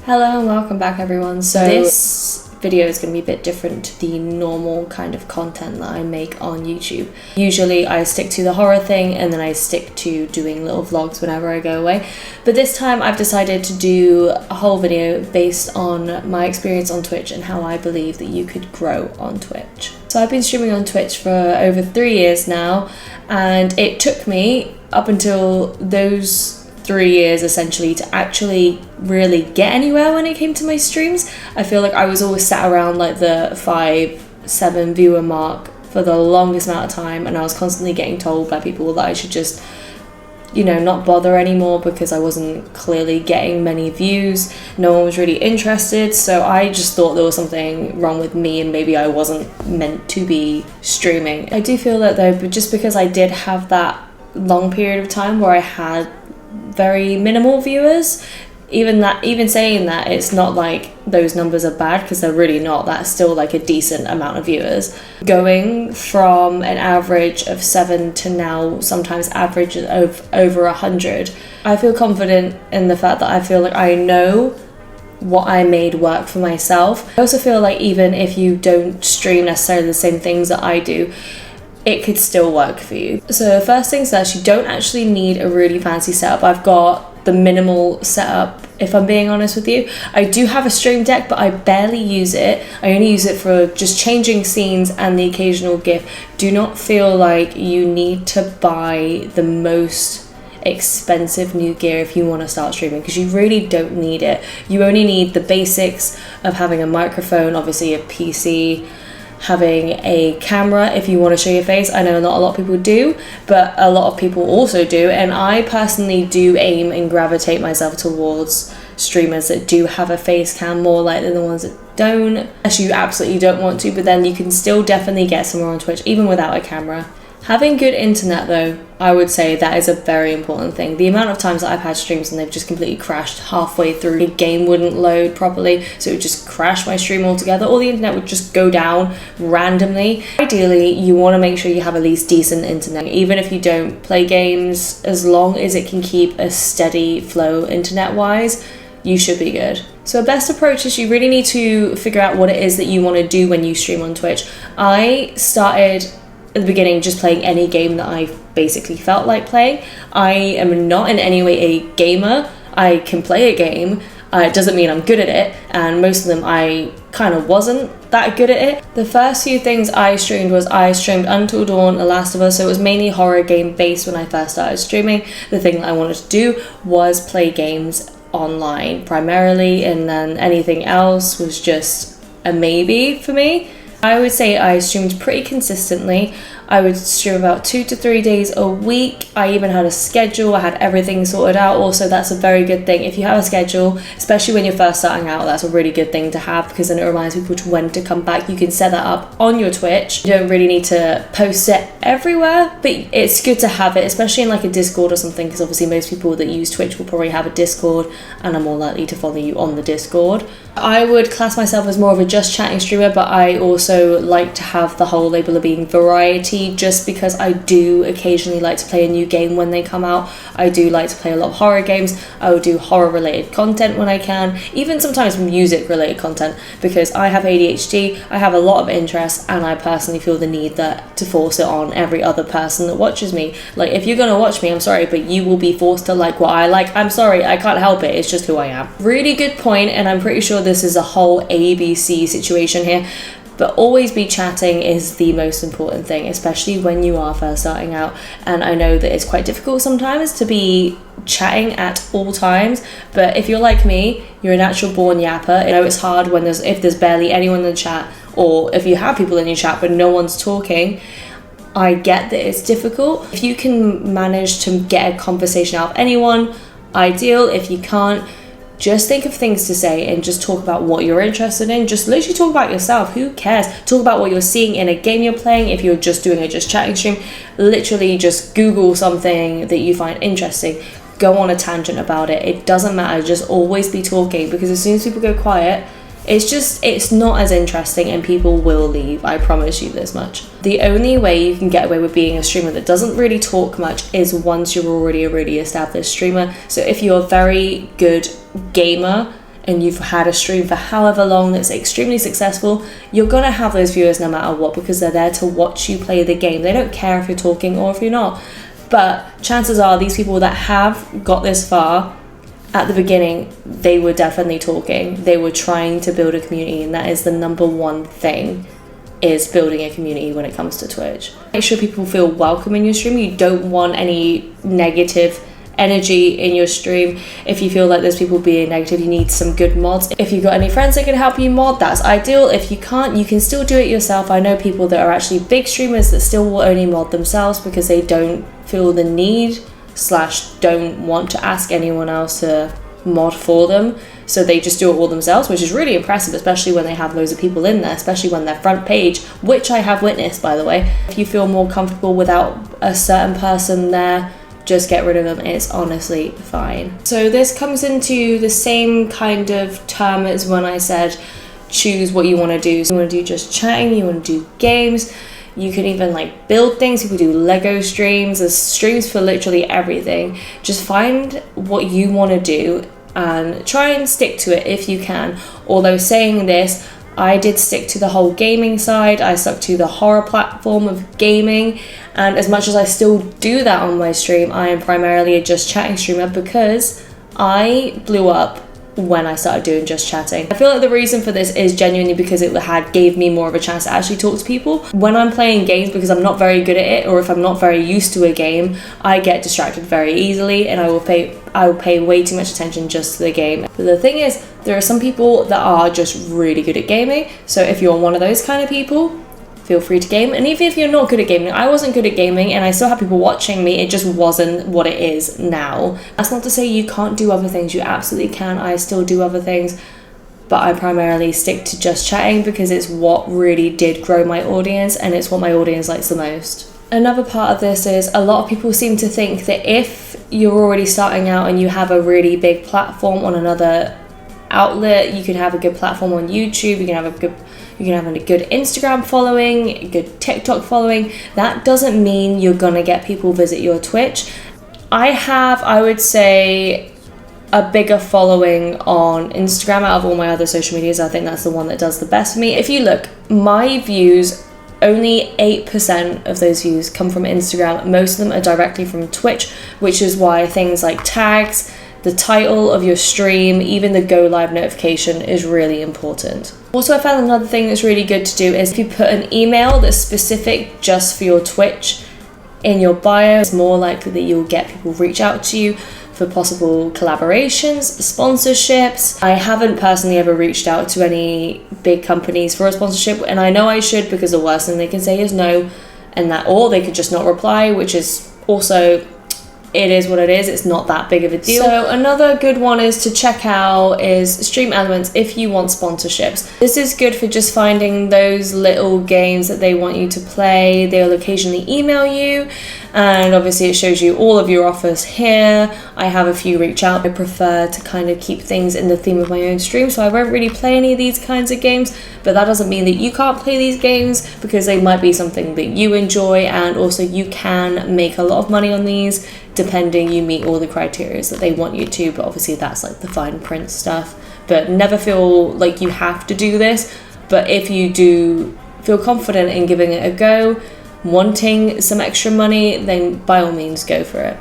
Hello and welcome back everyone. So this video is going to be a bit different to the normal kind of content that I make on YouTube. Usually I stick to the horror thing and then I stick to doing little vlogs whenever I go away. But this time I've decided to do a whole video based on my experience on Twitch and how I believe that you could grow on Twitch. So I've been streaming on Twitch for over 3 years now, and it took me up until those 3 years essentially to actually really get anywhere when it came to my streams. I feel like I was always sat around like the 5-7 viewer mark for the longest amount of time, and I was constantly getting told by people that I should just, you know, not bother anymore because I wasn't clearly getting many views. No one was really interested, so I just thought there was something wrong with me and maybe I wasn't meant to be streaming. I do feel that though, but just because I did have that long period of time where I had very minimal viewers, even saying that, it's not like those numbers are bad because they're really not. That's still like a decent amount of viewers. Going from an average of 7 to now sometimes average of over 100, I feel confident in the fact that I feel like I know what I made work for myself. I also feel like even if you don't stream necessarily the same things that I do, it could still work for you. So first things first, you don't actually need a really fancy setup. I've got the minimal setup, if I'm being honest with you. I do have a stream deck, but I barely use it. I only use it for just changing scenes and the occasional GIF. Do not feel like you need to buy the most expensive new gear if you want to start streaming, because you really don't need it. You only need the basics of having a microphone, obviously a PC, having a camera if you want to show your face. I know not a lot of people do, but a lot of people also do, and I personally do aim and gravitate myself towards streamers that do have a face cam more like than the ones that don't, unless you absolutely don't want to, but then you can still definitely get somewhere on Twitch even without a camera. Having good internet though, I would say that is a very important thing. The amount of times that I've had streams and they've just completely crashed halfway through, a game wouldn't load properly, so it would just crash my stream altogether, or the internet would just go down randomly. Ideally, you want to make sure you have at least decent internet, even if you don't play games, as long as it can keep a steady flow internet-wise, you should be good. So best approach is you really need to figure out what it is that you want to do when you stream on Twitch. I started at the beginning just playing any game that I basically felt like playing. I am not in any way a gamer. I can play a game. It doesn't mean I'm good at it, and most of them I kind of wasn't that good at it. The first few things I streamed Until Dawn, The Last of Us, so it was mainly horror game based when I first started streaming. The thing that I wanted to do was play games online primarily, and then anything else was just a maybe for me. I would say I streamed pretty consistently. I would stream about 2 to 3 days a week. I even had a schedule. I had everything sorted out. Also, that's a very good thing. If you have a schedule, especially when you're first starting out, that's a really good thing to have, because then it reminds people to when to come back. You can set that up on your Twitch. You don't really need to post it everywhere, but it's good to have it, especially in like a Discord or something, because obviously most people that use Twitch will probably have a Discord and are more likely to follow you on the Discord. I would class myself as more of a just chatting streamer, but I also like to have the whole label of being variety, just because I do occasionally like to play a new game when they come out. I do like to play a lot of horror games. I will do horror related content when I can, even sometimes music related content, because I have ADHD, I have a lot of interests, and I personally feel the need that to force it on every other person that watches me. Like, if you're gonna watch me, I'm sorry, but you will be forced to like what I like. I'm sorry, I can't help it, it's just who I am. Really good point, and I'm pretty sure this is a whole ABC situation here. But always be chatting is the most important thing, especially when you are first starting out. And I know that it's quite difficult sometimes to be chatting at all times, but if you're like me, you're a natural born yapper. I know it's hard when if there's barely anyone in the chat, or if you have people in your chat but no one's talking. I get that it's difficult. If you can manage to get a conversation out of anyone, ideal. If you can't, just think of things to say and just talk about what you're interested in. Just literally talk about yourself. Who cares? Talk about what you're seeing in a game you're playing. If you're just doing a just chatting stream, literally just Google something that you find interesting. Go on a tangent about it. It doesn't matter. Just always be talking, because as soon as people go quiet, it's not as interesting and people will leave. I promise you this much. The only way you can get away with being a streamer that doesn't really talk much is once you're already a really established streamer. So if you're a very good gamer and you've had a stream for however long that's extremely successful, you're going to have those viewers no matter what, because they're there to watch you play the game. They don't care if you're talking or if you're not. But chances are these people that have got this far, at the beginning, they were definitely talking. They were trying to build a community, and that is the number one thing, is building a community when it comes to Twitch. Make sure people feel welcome in your stream. You don't want any negative energy in your stream. If you feel like there's people being negative, you need some good mods. If you've got any friends that can help you mod, that's ideal. If you can't, you can still do it yourself. I know people that are actually big streamers that still will only mod themselves because they don't feel the need / don't want to ask anyone else to mod for them, so they just do it all themselves, which is really impressive, especially when they have loads of people in there, especially when they're front page, which I have witnessed, by the way. If you feel more comfortable without a certain person there, just get rid of them. It's honestly fine. So this comes into the same kind of term as when I said choose what you want to do. So you want to do just chatting, you want to do games, you can even like build things. People do Lego streams. There's streams for literally everything. Just find what you want to do and try and stick to it if you can. Although saying this, I did stick to the whole gaming side. I stuck to the horror platform of gaming, and as much as I still do that on my stream, I am primarily a just chatting streamer because I blew up when I started doing just chatting. I feel like the reason for this is genuinely because it gave me more of a chance to actually talk to people. When I'm playing games, because I'm not very good at it, or if I'm not very used to a game, I get distracted very easily, and I will pay way too much attention just to the game. But the thing is, there are some people that are just really good at gaming, so if you're one of those kind of people, feel free to game. And even if you're not good at gaming, I wasn't good at gaming and I still have people watching me, it just wasn't what it is now. That's not to say you can't do other things, you absolutely can. I still do other things, but I primarily stick to just chatting because it's what really did grow my audience, and it's what my audience likes the most. Another part of this is a lot of people seem to think that if you're already starting out and you have a really big platform on another outlet, you can have a good platform on YouTube, you can have a good Instagram following, a good TikTok following. That doesn't mean you're gonna get people visit your Twitch. I would say, a bigger following on Instagram out of all my other social medias. I think that's the one that does the best for me. If you look, my views, only 8% of those views come from Instagram. Most of them are directly from Twitch, which is why things like tags, the title of your stream, even the go live notification is really important. Also, I found another thing that's really good to do is if you put an email that's specific just for your Twitch in your bio, it's more likely that you'll get people reach out to you for possible collaborations, sponsorships. I haven't personally ever reached out to any big companies for a sponsorship, and I know I should, because the worst thing they can say is no, and that, or they could just not reply, which is also, it is what it is. It's not that big of a deal. So another good one is to check out is Stream Elements if you want sponsorships. This is good for just finding those little games that they want you to play. They'll occasionally email you, and obviously it shows you all of your offers here. I have a few reach out. I prefer to kind of keep things in the theme of my own stream, so I won't really play any of these kinds of games, but that doesn't mean that you can't play these games, because they might be something that you enjoy, and also you can make a lot of money on these depending you meet all the criteria that they want you to. But obviously that's like the fine print stuff. But never feel like you have to do this, but if you do feel confident in giving it a go, wanting some extra money, then by all means go for it.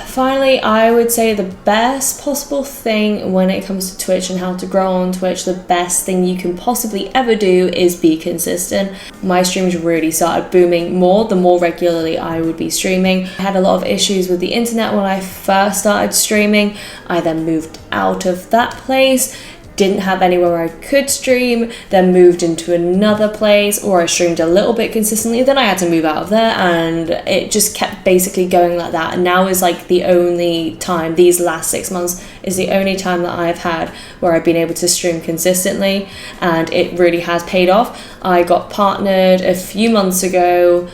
Finally, I would say the best possible thing when it comes to Twitch and how to grow on Twitch, the best thing you can possibly ever do is be consistent. My streams really started booming more the more regularly I would be streaming. I had a lot of issues with the internet when I first started streaming. I then moved out of that place, didn't have anywhere I could stream, then moved into another place, or I streamed a little bit consistently, then I had to move out of there, and it just kept basically going like that. And now is like the only time, these last 6 months is the only time that I've had where I've been able to stream consistently, and it really has paid off. I got partnered a few months ago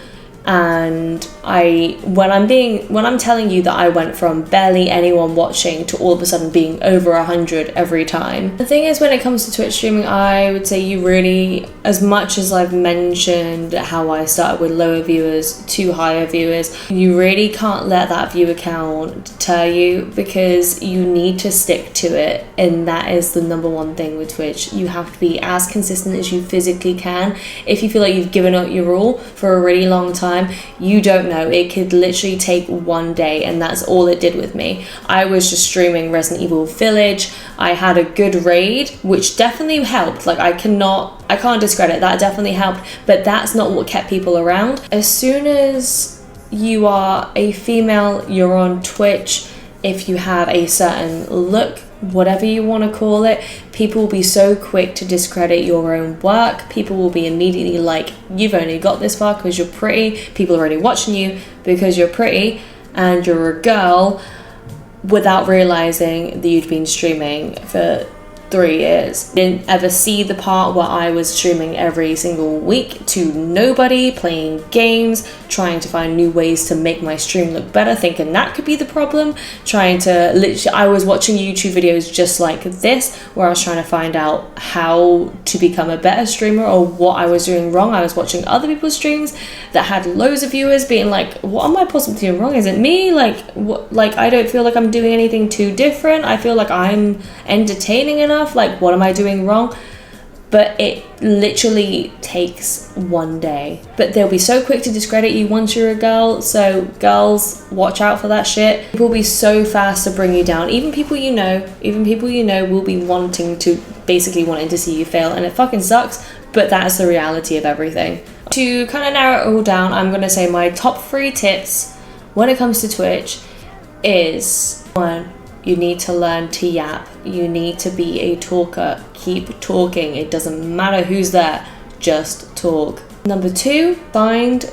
And when I'm telling you that I went from barely anyone watching to all of a sudden being over 100 every time. The thing is, when it comes to Twitch streaming, I would say you really, as much as I've mentioned how I started with lower viewers to higher viewers, you really can't let that viewer count deter you, because you need to stick to it. And that is the number one thing with Twitch. You have to be as consistent as you physically can. If you feel like you've given up your rule for a really long time, you don't know. It could literally take one day, and that's all it did with me. I was just streaming Resident Evil Village. I had a good raid, which definitely helped. Like, I can't discredit that. Definitely helped, but that's not what kept people around. As soon as you are a female, you're on Twitch, if you have a certain look, whatever you want to call it, people will be so quick to discredit your own work. People will be immediately like, you've only got this far because you're pretty. People are already watching you because you're pretty and you're a girl, without realizing that you'd been streaming for 3 years. Didn't ever see the part where I was streaming every single week to nobody, playing games, trying to find new ways to make my stream look better, thinking that could be the problem. I was watching YouTube videos just like this, where I was trying to find out how to become a better streamer or what I was doing wrong. I was watching other people's streams that had loads of viewers, being like, what am I possibly doing wrong? Is it me? Like I don't feel like I'm doing anything too different. I feel like I'm entertaining enough. Like, what am I doing wrong? But it literally takes one day. But they'll be so quick to discredit you once you're a girl. So girls, watch out for that shit. People will be so fast to bring you down. Even people you know will be wanting to see you fail, and it fucking sucks, but that's the reality of everything. To kind of narrow it all down, I'm gonna say my top 3 tips when it comes to Twitch is: 1, you need to learn to yap. You need to be a talker. Keep talking. It doesn't matter who's there. Just talk. Number 2, find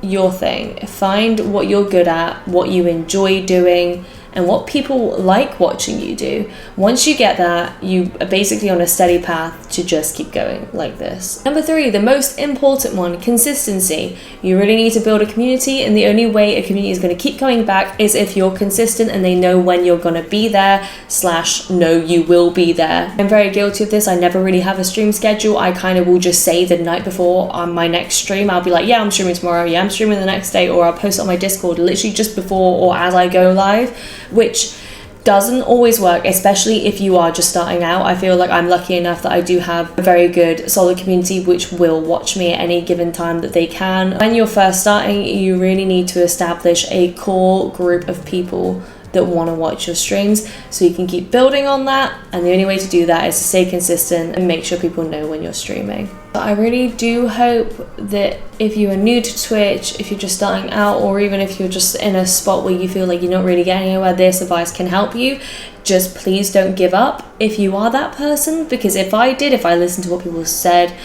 your thing. Find what you're good at, what you enjoy doing, and what people like watching you do. Once you get that, you are basically on a steady path to just keep going like this. Number 3, the most important one, consistency. You really need to build a community, and the only way a community is going to keep coming back is if you're consistent and they know when you're going to be there / know you will be there. I'm very guilty of this. I never really have a stream schedule. I kind of will just say the night before on my next stream, I'll be like, yeah, I'm streaming tomorrow, yeah, I'm streaming the next day, or I'll post it on my Discord literally just before or as I go live, which doesn't always work, especially if you are just starting out. I feel like I'm lucky enough that I do have a very good solid community which will watch me at any given time that they can. When you're first starting, you really need to establish a core group of people that want to watch your streams, so you can keep building on that, and the only way to do that is to stay consistent and make sure people know when you're streaming. But I really do hope that if you are new to Twitch, if you're just starting out, or even if you're just in a spot where you feel like you're not really getting anywhere, this advice can help you. Just please don't give up if you are that person, because if I listened to what people said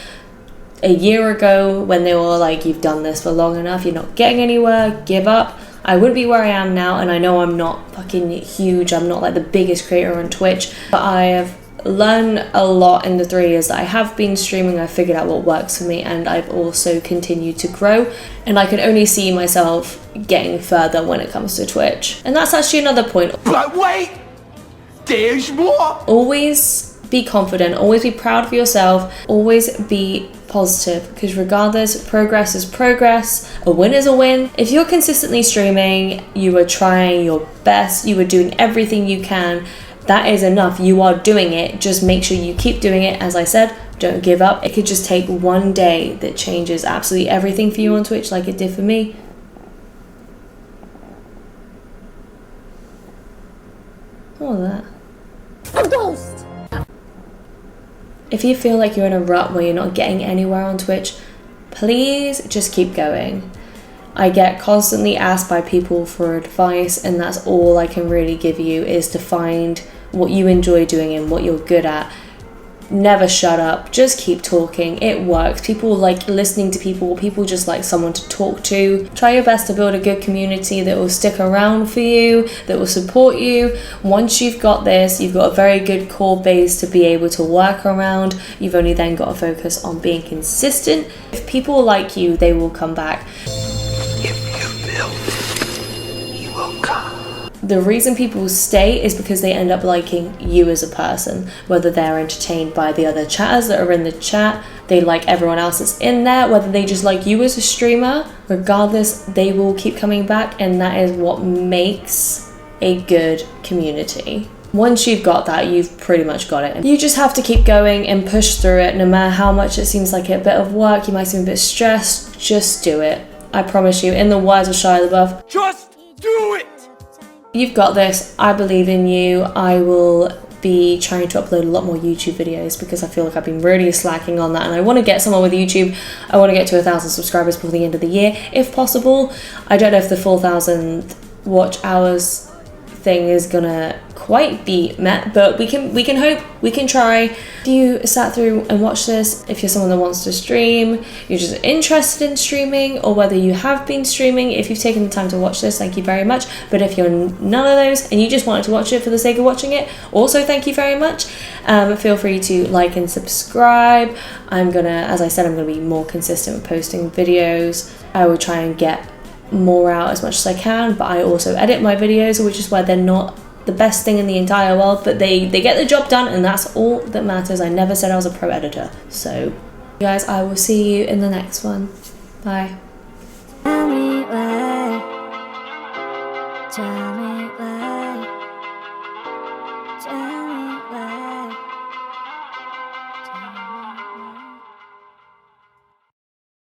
a year ago when they were like, you've done this for long enough, you're not getting anywhere, give up, I wouldn't be where I am now. And I know I'm not fucking huge, I'm not like the biggest creator on Twitch, but I have learned a lot in the 3 years that I have been streaming. I figured out what works for me, and I've also continued to grow, and I can only see myself getting further when it comes to Twitch. And that's actually another point. But wait, there's more. Always be confident, always be proud of yourself, always be positive, because regardless, progress is progress, a win is a win. If you're consistently streaming, you are trying your best, you are doing everything you can, that is enough. You are doing it. Just make sure you keep doing it. As I said, don't give up. It could just take one day that changes absolutely everything for you on Twitch, like it did for me. What was that? A ghost! If you feel like you're in a rut where you're not getting anywhere on Twitch, please just keep going. I get constantly asked by people for advice, and that's all I can really give you, is to find what you enjoy doing and what you're good at. Never shut up, just keep talking. It works. People like listening to people. People just like someone to talk to. Try your best to build a good community that will stick around for you, that will support you. Once you've got this, you've got a very good core base to be able to work around. You've only then got to focus on being consistent. If people like you, they will come back. The reason people stay is because they end up liking you as a person, whether they're entertained by the other chatters that are in the chat, they like everyone else that's in there, whether they just like you as a streamer. Regardless, they will keep coming back, and that is what makes a good community. Once you've got that, you've pretty much got it. You just have to keep going and push through it, no matter how much it seems like a bit of work, you might seem a bit stressed, just do it. I promise you, in the words of Shia LaBeouf, Just do it! You've got this, I believe in you. I will be trying to upload a lot more YouTube videos because I feel like I've been really slacking on that, and I want to get someone with YouTube. I want to get to 1,000 subscribers before the end of the year, if possible. I don't know if the 4,000 watch hours thing is gonna quite be met, but we can hope, we can try. If you sat through and watched this, if you're someone that wants to stream, you're just interested in streaming, or whether you have been streaming, if you've taken the time to watch this, thank you very much. But if you're none of those and you just wanted to watch it for the sake of watching it, also thank you very much. Feel free to like and subscribe. I'm gonna, as I said, I'm gonna be more consistent with posting videos. I will try and get more out as much as I can, but I also edit my videos, which is why they're not the best thing in the entire world, but they get the job done, and that's all that matters. I never said I was a pro editor. So guys, I will see you in the next one. Bye. Tell me why.